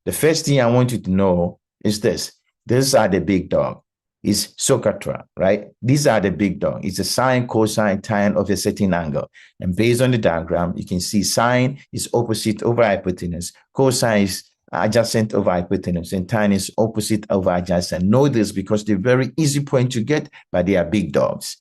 The first thing I want you to know is this. These are the big dog. It's SOH CAH TOA, right? These are the big dog. It's a sine, cosine, tan of a certain angle. And based on the diagram, you can see sine is opposite over hypotenuse, cosine is adjacent over hypotenuse, and tan is opposite over adjacent. Know this because they're very easy point to get, but they are big dogs.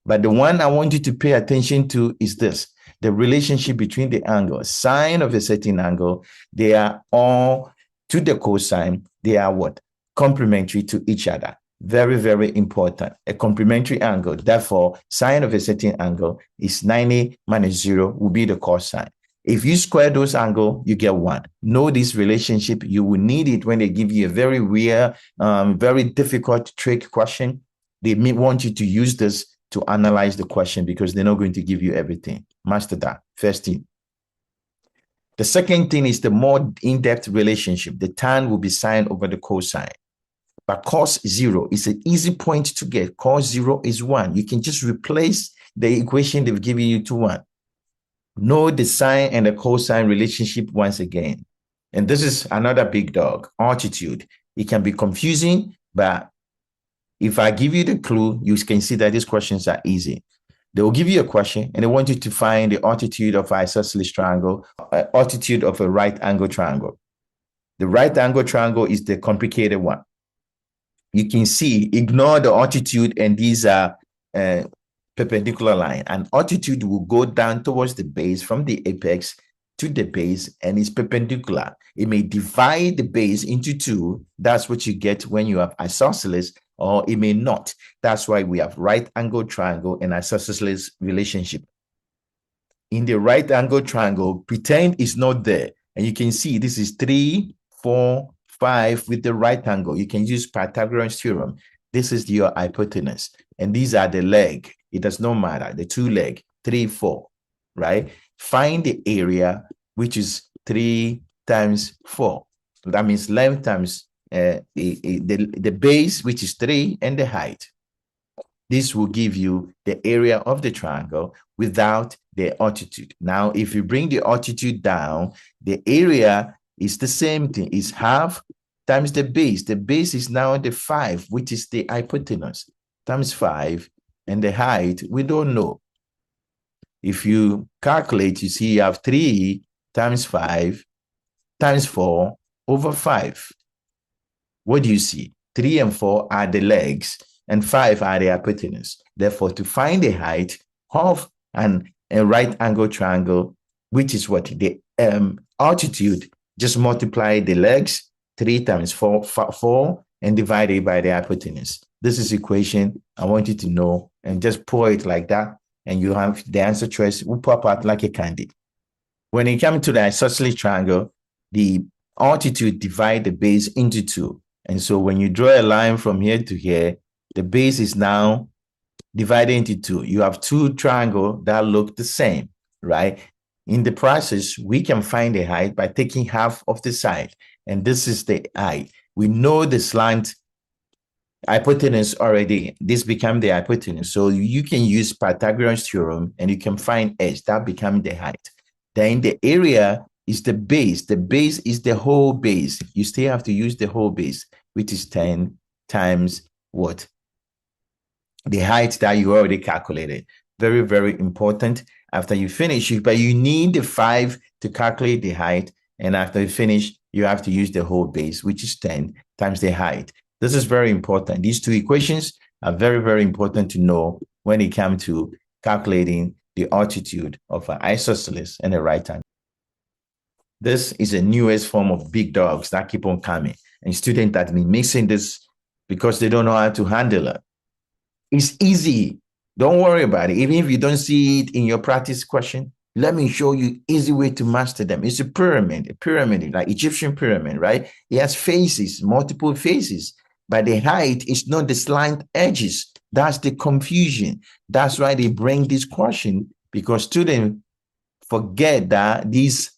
But the one I want you to pay attention to is this: the relationship between the angles. Sine of a certain angle, they are all to the cosine, they are what? Complementary to each other. Very, very important. A complementary angle. Therefore, sine of a certain angle is 90 minus 0 will be the cosine. If you square those angles, you get 1. Know this relationship. You will need it when they give you a very rare, very difficult trig question. They may want you to use this to analyze the question because they're not going to give you everything. Master that. First thing. The second thing is the more in-depth relationship. The tan will be sine over the cosine. But cos 0 is an easy point to get. Cos 0 is 1. You can just replace the equation they've given you to 1. Know the sine and the cosine relationship once again. And this is another big dog, altitude. It can be confusing, but if I give you the clue, you can see that these questions are easy. They will give you a question and they want you to find the altitude of an isosceles triangle, altitude of a right angle triangle. The right angle triangle is the complicated one. You can see, ignore the altitude, and these are perpendicular line. And altitude will go down towards the base from the apex to the base, and it's perpendicular. It may divide the base into 2. That's what you get when you have isosceles, or it may not. That's why we have right angle triangle and isosceles relationship. In the right angle triangle, pretend it's not there. And you can see this is 3, 4, 5 with the right angle. You can use Pythagoras theorem. This is your hypotenuse. And these are the leg. It does not matter. The 2 leg, 3, 4, right? Find the area, which is 3 times 4. That means length times the base, which is 3, and the height. This will give you the area of the triangle without the altitude. Now, if you bring the altitude down, the area is the same thing. It's half times the base. The base is now the 5, which is the hypotenuse, times 5, and the height, we don't know. If you calculate, you see you have 3 times 5 times 4 over 5. What do you see? 3 and 4 are the legs, and 5 are the hypotenuse. Therefore, to find the height of a right angle triangle, which is what? The altitude, just multiply the legs, 3 times 4, and divide it by the hypotenuse. This is equation I want you to know, and just pour it like that, and you have the answer choice will pop out like a candy. When it comes to the isosceles triangle, the altitude divide the base into 2. And so when you draw a line from here to here, the base is now divided into 2. You have 2 triangles that look the same, right? In the process, we can find the height by taking half of the side. And this is the height. We know the slant hypotenuse already. This becomes the hypotenuse. So you can use Pythagoras theorem and you can find h. That becomes the height. Then the area is the base. The base is the whole base. You still have to use the whole base, which is 10 times what? The height that you already calculated. Very, very important. After you finish, but you need the 5 to calculate the height. And after you finish, you have to use the whole base, which is 10 times the height. This is very important. These 2 equations are very, very important to know when it comes to calculating the altitude of an isosceles and a right angle. This is a newest form of big dogs that keep on coming. And students that have been mixing this because they don't know how to handle it. It's easy. Don't worry about it. Even if you don't see it in your practice question, let me show you easy way to master them. It's a pyramid like Egyptian pyramid, right? It has faces, multiple faces, but the height is not the slant edges. That's the confusion. That's why they bring this question, because students forget that these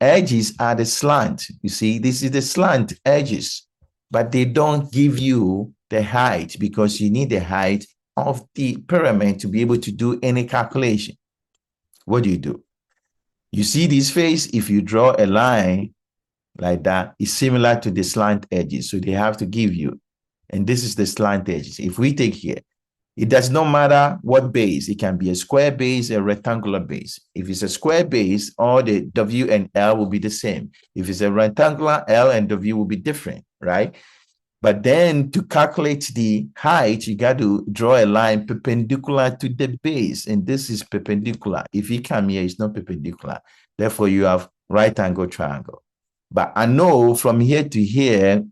edges are the slant. You see, this is the slant edges, but they don't give you the height because you need the height of the pyramid to be able to do any calculation. What do? You see this face? If you draw a line like that is similar to the slant edges. So they have to give you, and this is the slant edges. If we take here, it does not matter what base. It can be a square base, a rectangular base. If it's a square base, all the W and L will be the same. If it's a rectangular, L and W will be different, right? But then to calculate the height, you got to draw a line perpendicular to the base. And this is perpendicular. If you come here, it's not perpendicular. Therefore, you have right angle triangle. But I know from here to here,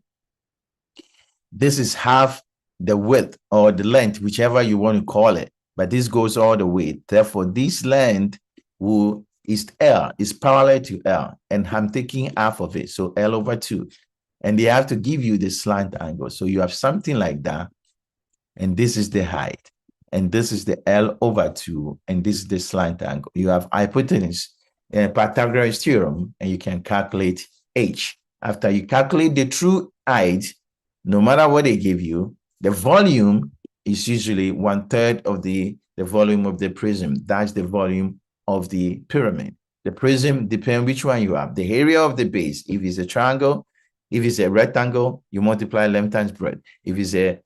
this is half the width or the length, whichever you want to call it. But this goes all the way. Therefore, this length is L, is parallel to L. And I'm taking half of it. So L over 2. And they have to give you the slant angle. So you have something like that. And this is the height. And this is the L over 2. And this is the slant angle. You have hypotenuse and Pythagoras theorem. And you can calculate H. After you calculate the true height, no matter what they give you, the volume is usually 1/3 of the volume of the prism. That's the volume of the pyramid. The prism depends which one you have. The area of the base, if it's a triangle, if it's a rectangle, you multiply length times breadth. If it's a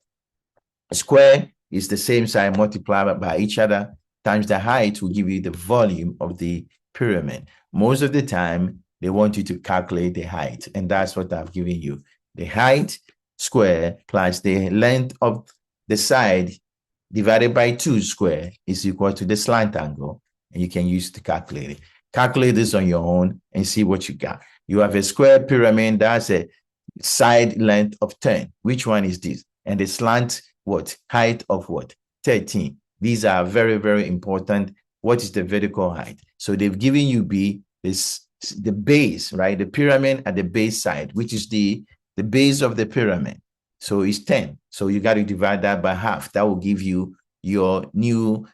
square, it's the same side multiplied by each other times the height will give you the volume of the pyramid. Most of the time, they want you to calculate the height, and that's what I've given you. The height square plus the length of the side divided by 2 square is equal to the slant angle, and you can use to calculate it. Calculate this on your own and see what you got. You have a square pyramid that's a side length of 10. Which one is this? And the slant what? Height of what? 13. These are very, very important. What is the vertical height? So they've given you the base, right? The pyramid at the base side, which is the base of the pyramid. So it's 10. So you got to divide that by half. That will give you your new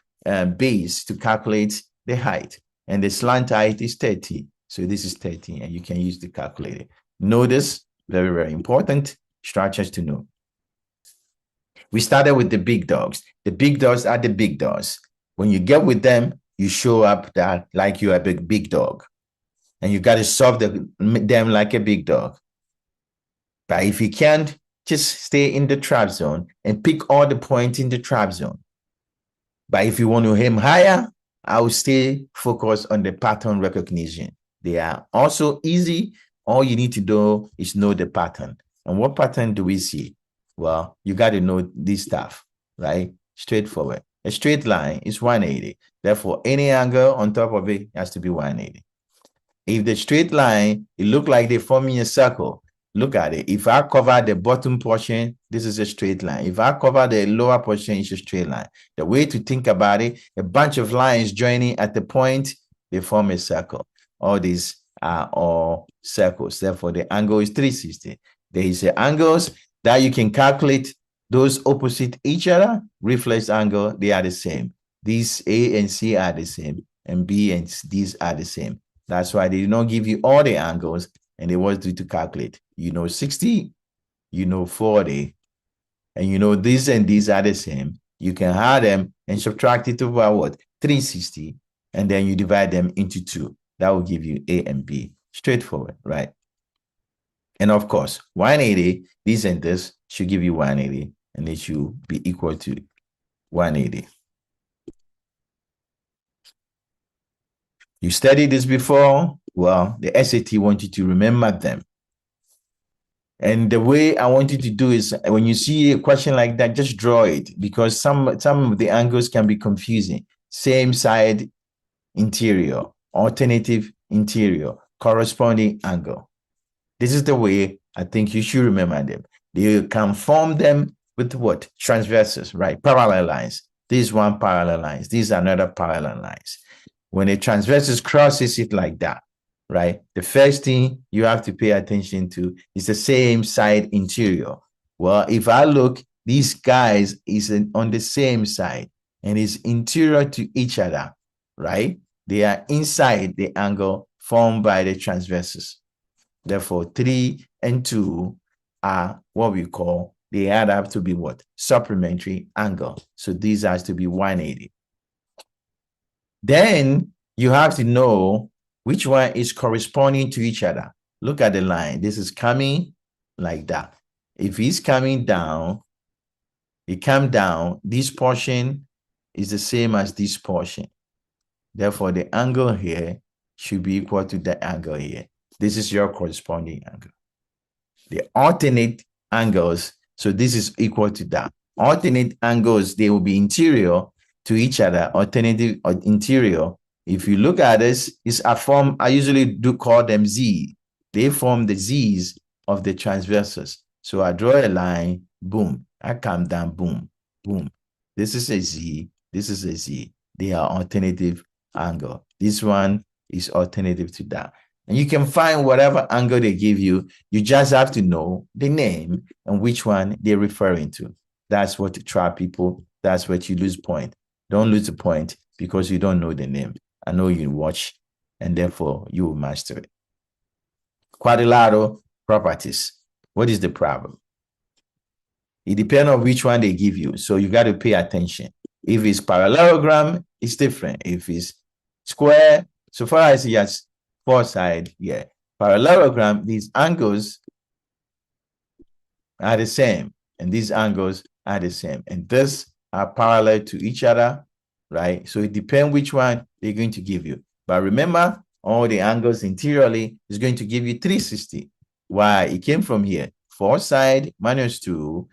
base to calculate the height. And the slant height is 30. So this is 30, and you can use the calculator. Notice, very, very important structures to know. We started with the big dogs. The big dogs are the big dogs. When you get with them, you show up that like you are a big dog. And you got to solve them like a big dog. But if you can't, just stay in the trap zone and pick all the points in the trap zone. But if you want to aim higher, I will stay focused on the pattern recognition. They are also easy. All you need to do is know the pattern. And what pattern do we see? Well, you got to know this stuff, right? Straightforward. A straight line is 180. Therefore, any angle on top of it has to be 180. If the straight line, it looks like they're forming a circle. Look at it. If I cover the bottom portion, this is a straight line. If I cover the lower portion, it's a straight line. The way to think about it, a bunch of lines joining at the point, they form a circle. All these are all circles. Therefore, the angle is 360. There is angles that you can calculate. Those opposite each other, reflex angle, they are the same. These A and C are the same, and B and these are the same. That's why they do not give you all the angles, and they want you to calculate. You know 60, you know 40, and you know these and these are the same. You can add them and subtract it over what? 360, and then you divide them into 2. That will give you A and B. Straightforward, right? And of course, 180, this and this should give you 180, and it should be equal to 180. You studied this before? Well, the SAT wants you to remember them. And the way I want you to do is when you see a question like that, just draw it, because some of the angles can be confusing. Same side interior, alternative interior, corresponding angle. This is the way I think you should remember them. You can form them with what? Transverses, right? Parallel lines. This one parallel lines. These are another parallel lines. When a transverse crosses it like that, right? The first thing you have to pay attention to is the same side interior. Well, if I look, these guys is on the same side and is interior to each other, right? They are inside the angle formed by the transverses. Therefore, 3 and 2 are what we call, they add up to be what? Supplementary angle. So these has to be 180. Then you have to know which one is corresponding to each other. Look at the line. This is coming like that. If he's coming down, he come down, this portion is the same as this portion. Therefore, the angle here should be equal to the angle here. This is your corresponding angle. The alternate angles, so this is equal to that. Alternate angles, they will be interior to each other, alternative or interior. If you look at this, it's a form, I usually do call them Z. They form the Z's of the transversals. So I draw a line, boom, I come down, boom, boom. This is a Z, this is a Z. They are alternative angle. This one is alternative to that. And you can find whatever angle they give you. You just have to know the name and which one they're referring to. That's what to trap people. That's what you lose point. Don't lose the point because you don't know the name. I know you watch, and therefore you will master it. Quadrilateral properties. What is the problem? It depends on which one they give you. So you got to pay attention. If it's parallelogram, it's different. If it's square, so far as he has four sides, yeah. Parallelogram, these angles are the same, and these angles are the same. And these are parallel to each other, right? So it depends which one they're going to give you. But remember, all the angles interiorly is going to give you 360. Why? It came from here. 4 side minus 2,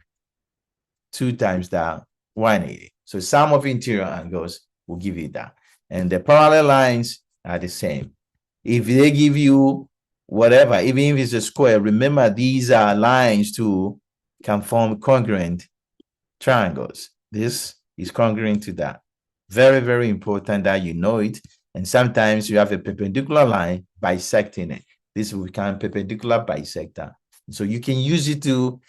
2 times that, 180. So sum of interior angles will give you that. And the parallel lines are the same. If they give you whatever, even if it's a square, remember these are lines too, can form congruent triangles. This is congruent to that. Very, very important that you know it. And sometimes you have a perpendicular line bisecting it. This will become perpendicular bisector. So you can use it to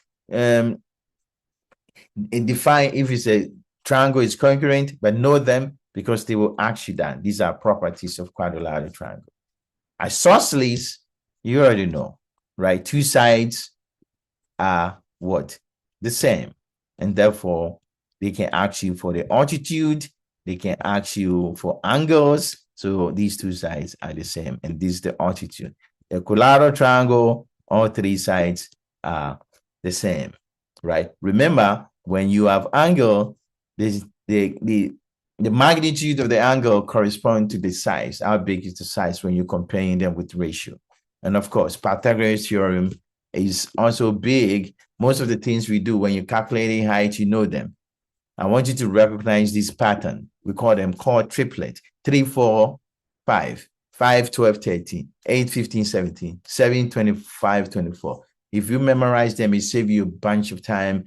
define if it's a triangle is congruent, but know them because they will ask you that. These are properties of quadrilateral triangle. Isosceles, you already know, right? 2 sides are what? The same. And therefore, they can ask you for the altitude. They can ask you for angles. So these 2 sides are the same. And this is the altitude. Equilateral triangle, all 3 sides are the same, right? Remember, when you have angle, the magnitude of the angle corresponds to the size. How big is the size when you're comparing them with ratio? And of course, Pythagoras theorem is also big. Most of the things we do when you're calculating height, you know them. I want you to recognize this pattern. We call them chord triplet. 3, 4, 5, 5, 12, 13, 8, 15, 17, 7, 25, 24. If you memorize them, it saves you a bunch of time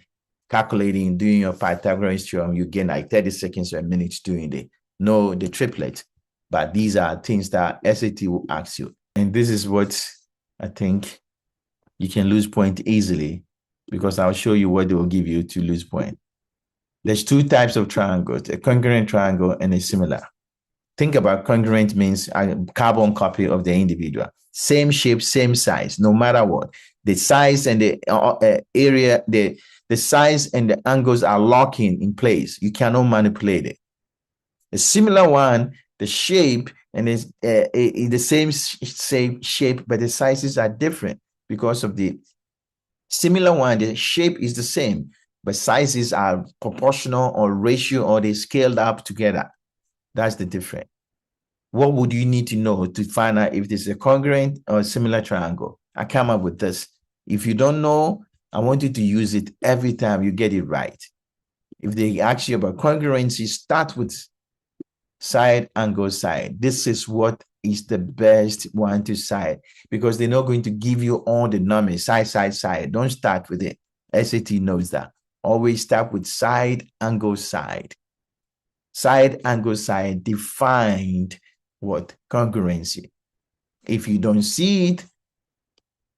calculating, doing your Pythagoras theorem. You gain like 30 seconds or a minute doing the triplet. But these are things that SAT will ask you. And this is what I think you can lose point easily, because I'll show you what they will give you to lose point. There's 2 types of triangles, a congruent triangle and a similar. Think about congruent means a carbon copy of the individual. Same shape, same size, no matter what. The size and the area, the size and the angles are locking in place. You cannot manipulate it. A similar one, the shape and is the same shape, but the sizes are different because of the similar one. The shape is the same, but sizes are proportional or ratio, or they scaled up together. That's the difference. What would you need to know to find out if this is a congruent or a similar triangle? I come up with this. If you don't know, I want you to use it every time you get it right. If they ask you about congruency, start with side, angle, side. This is what is the best one to side, because they're not going to give you all the numbers, side, side, side. Don't start with it. SAT knows that. Always start with side, angle, side. Side, angle, side defined what? Congruency. If you don't see it,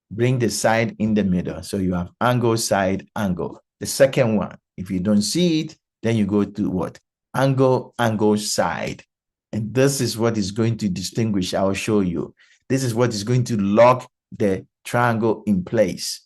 bring the side in the middle. So you have angle, side, angle. The second one, if you don't see it, then you go to what? Angle, angle, side. And this is what is going to distinguish. I will show you. This is what is going to lock the triangle in place.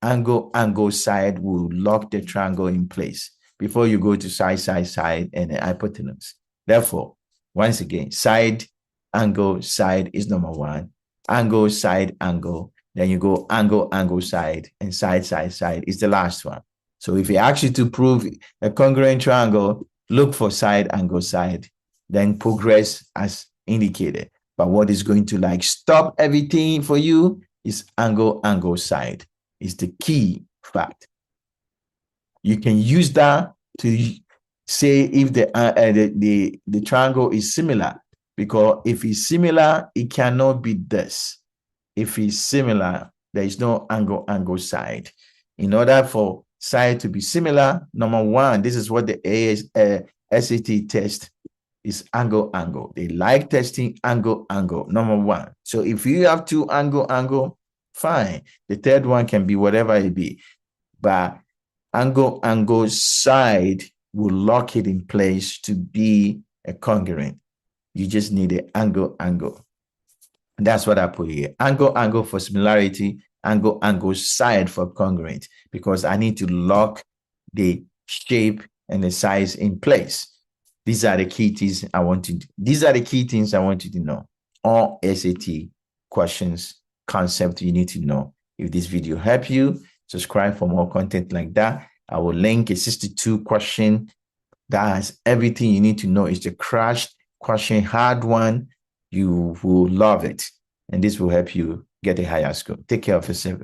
Angle, angle, side will lock the triangle in place before you go to side, side, side, and hypotenuse. Therefore, once again, side, angle, side is number 1. angle, side, angle. Then you go angle, angle, side, and side, side, side is the last one. So if you actually to prove a congruent triangle, look for side, angle, side, then progress as indicated. But what is going to like stop everything for you is angle, angle, side is the key fact. You can use that to say if the triangle is similar, because if it's similar, it cannot be this. If it's similar, there is no angle, angle, side. In order for side to be similar, number one, this is what the SAT test is angle, angle. They like testing angle, angle, number one. So if you have two angle, angle, fine. The third one can be whatever it be. But angle, angle, side will lock it in place to be a congruent. You just need an angle, angle. That's what I put here. Angle, angle for similarity, angle, angle, side for congruent, because I need to lock the shape and the size in place. These are the key things I want you to, these are the key things I want you to know. All SAT questions, concept you need to know. If this video helped you, subscribe for more content like that. I will link a 62 question that has everything you need to know. It's the crash question, hard one. You will love it. And this will help you get a higher score. Take care of yourself.